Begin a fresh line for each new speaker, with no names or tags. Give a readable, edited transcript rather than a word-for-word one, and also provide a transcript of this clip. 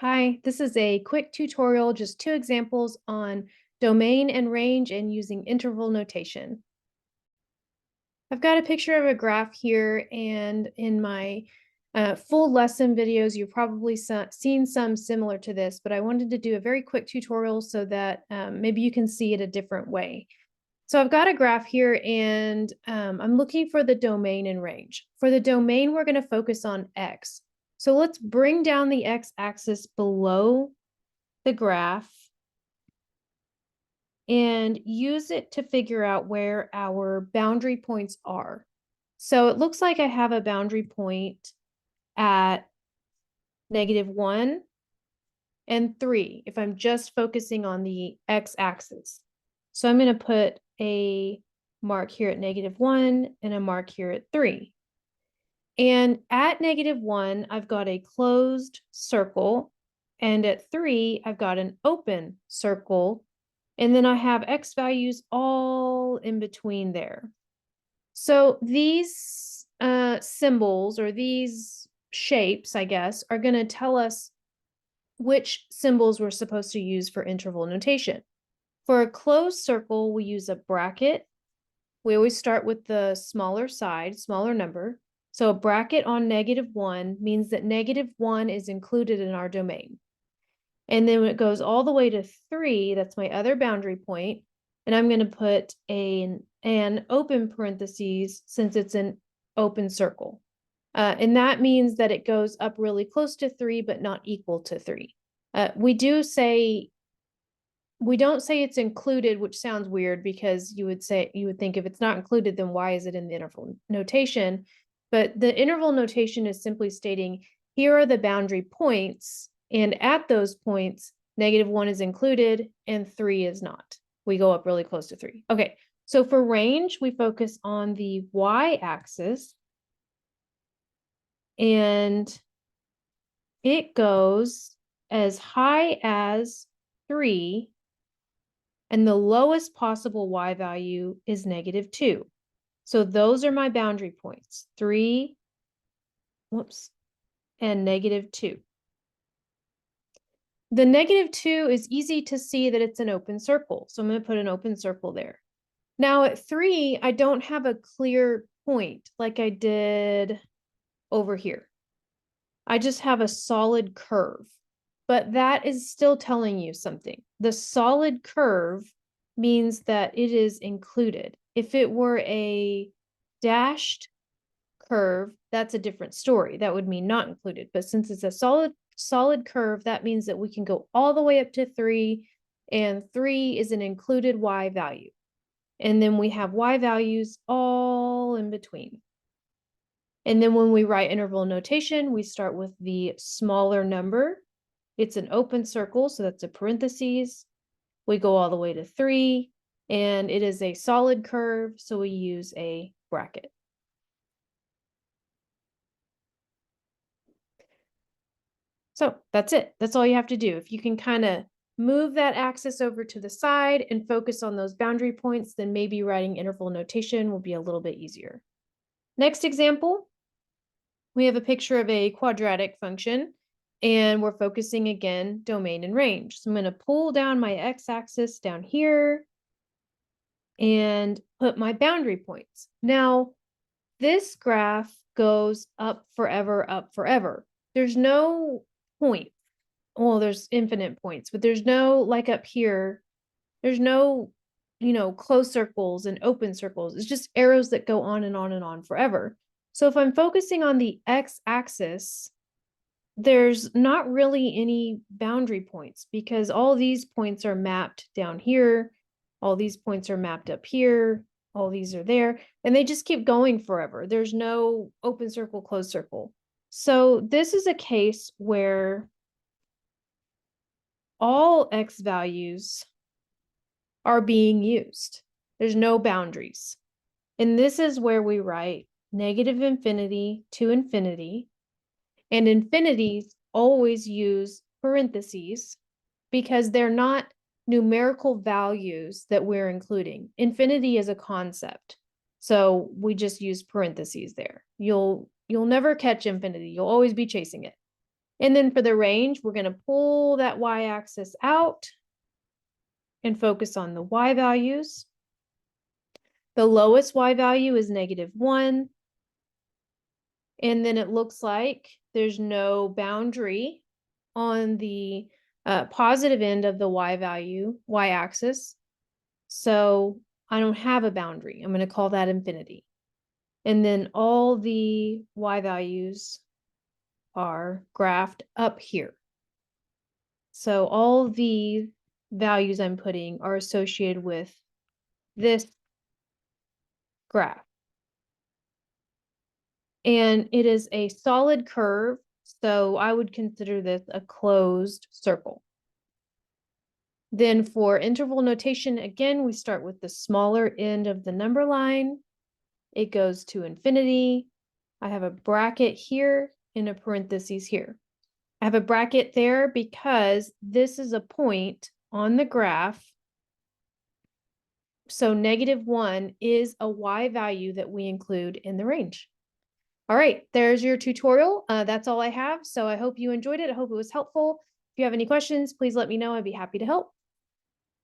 Hi, this is a quick tutorial, just two examples on domain and range and using interval notation. I've got a picture of a graph here, and in my full lesson videos, you've probably seen some similar to this, but I wanted to do a very quick tutorial so that maybe you can see it a different way. So I've got a graph here, and I'm looking for the domain and range. For the domain, we're going to focus on x. So let's bring down the x-axis below the graph and use it to figure out where our boundary points are. So it looks like I have a boundary point at -1 and 3 if I'm just focusing on the x-axis. So I'm going to put a mark here at -1 and a mark here at 3. And at -1, I've got a closed circle, and at 3, I've got an open circle, and then I have x values all in between there. So these symbols, or these shapes, I guess, are going to tell us which symbols we're supposed to use for interval notation. For a closed circle, we use a bracket. We always start with the smaller side, smaller number. So a bracket on -1 means that -1 is included in our domain. And then when it goes all the way to 3, that's my other boundary point, and I'm going to put an open parentheses since it's an open circle. And that means that it goes up really close to 3, but not equal to 3. We don't say it's included, which sounds weird because you would think if it's not included, then why is it in the interval notation? But the interval notation is simply stating, here are the boundary points, and at those points, -1 is included and 3 is not. We go up really close to 3. Okay, so for range, we focus on the y-axis, and it goes as high as 3, and the lowest possible y value is -2. So those are my boundary points, 3, and -2. The -2 is easy to see that it's an open circle, so I'm going to put an open circle there. Now at 3, I don't have a clear point like I did over here. I just have a solid curve, but that is still telling you something. The solid curve means that it is included. If it were a dashed curve, that's a different story. That would mean not included. But since it's a solid curve, that means that we can go all the way up to 3, and 3 is an included y value. And then we have y values all in between. And then when we write interval notation, we start with the smaller number. It's an open circle, so that's a parentheses. We go all the way to 3, and it is a solid curve, so we use a bracket. So that's it. That's all you have to do. If you can kind of move that axis over to the side and focus on those boundary points, then maybe writing interval notation will be a little bit easier. Next example, we have a picture of a quadratic function, and we're focusing again domain and range. So I'm going to pull down my x-axis down here and put my boundary points. Now, this graph goes up forever, up forever. There's no point. Well, there's infinite points, but there's no, like up here, there's no, closed circles and open circles. It's just arrows that go on and on and on forever. So if I'm focusing on the x-axis, there's not really any boundary points because all these points are mapped down here. All these points are mapped up here. All these are there, and they just keep going forever. There's no open circle, closed circle. So this is a case where all x values are being used. There's no boundaries. And this is where we write -infinity to infinity. And infinities always use parentheses because they're not numerical values that we're including. Infinity is a concept. So we just use parentheses there. You'll never catch infinity. You'll always be chasing it. And then for the range, we're going to pull that y-axis out and focus on the y values. The lowest y value is -1. And then it looks like there's no boundary on the positive end of the y-axis. So I don't have a boundary. I'm going to call that infinity. And then all the y values are graphed up here. So all the values I'm putting are associated with this graph. And it is a solid curve, so I would consider this a closed circle. Then for interval notation, again, we start with the smaller end of the number line. It goes to infinity. I have a bracket here and a parentheses here. I have a bracket there because this is a point on the graph. So -1 is a y value that we include in the range. All right, there's your tutorial. That's all I have. So I hope you enjoyed it. I hope it was helpful. If you have any questions, please let me know. I'd be happy to help.